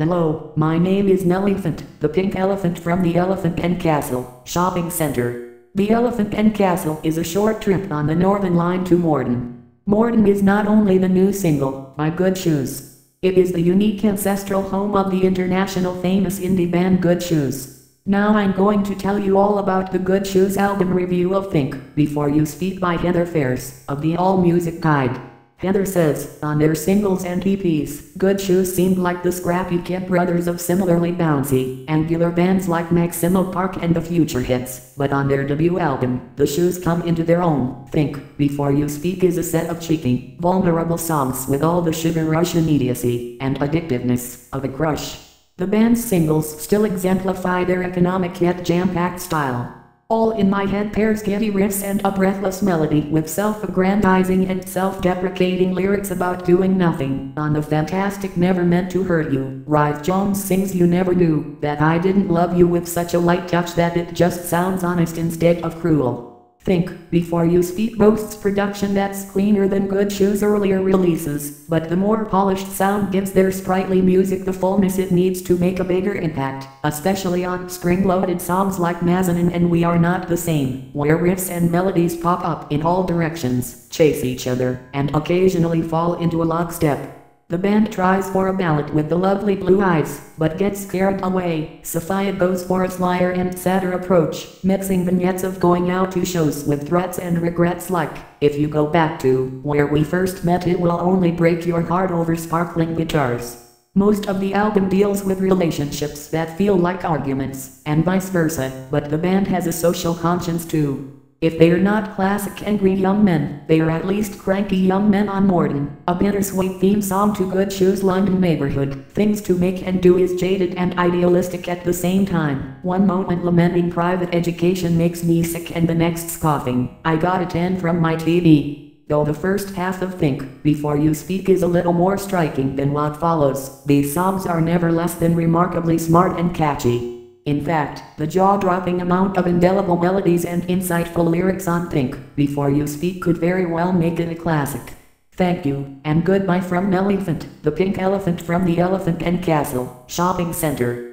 Hello, my name is Nelly-phant, the pink elephant from the Elephant and Castle shopping center. The Elephant and Castle is a short trip on the Northern Line to Morden. Morden is not only the new single, My Good Shoes. It is the unique ancestral home of the international famous indie band Good Shoes. Now I'm going to tell you all about the Good Shoes album review of Think Before You Speak by Heather Phares, of the All Music Guide. Heather says, on their singles and EPs, Good Shoes seemed like the scrappy kid brothers of similarly bouncy, angular bands like Maxïmo Park and the Futureheads, but on their debut album, the Shoes come into their own. Think Before You Speak is a set of cheeky, vulnerable songs with all the sugar rush immediacy and addictiveness of a crush. The band's singles still exemplify their economic yet jam-packed style. All in My Head pairs giddy riffs and a breathless melody with self-aggrandizing and self-deprecating lyrics about doing nothing. On the fantastic Never Meant to Hurt You, Rhys Jones sings You Never Knew That I Didn't Love You with such a light touch that it just sounds honest instead of cruel. Think Before You Speak boasts production that's cleaner than Good Shoes' earlier releases, but the more polished sound gives their sprightly music the fullness it needs to make a bigger impact, especially on spring-loaded songs like Nazanin and We Are Not the Same, where riffs and melodies pop up in all directions, chase each other, and occasionally fall into a lockstep. The band tries for a ballad with the lovely Blue Eyes, but gets carried away. Sophia goes for a slyer and sadder approach, mixing vignettes of going out to shows with threats and regrets like, if you go back to where we first met it will only break your heart over sparkling guitars. Most of the album deals with relationships that feel like arguments, and vice versa, but the band has a social conscience too. If they are not classic angry young men, they are at least cranky young men on Morden, a bittersweet theme song to Good Shoes' London neighbourhood. Things to Make and Do is jaded and idealistic at the same time. One moment lamenting private education makes me sick and the next scoffing, I got a 10 from my TV. Though the first half of Think Before You Speak is a little more striking than what follows, these songs are never less than remarkably smart and catchy. In fact, the jaw-dropping amount of indelible melodies and insightful lyrics on Think Before You Speak could very well make it a classic. Thank you, and goodbye from Nelly-phant, the pink elephant from the Elephant and Castle shopping center.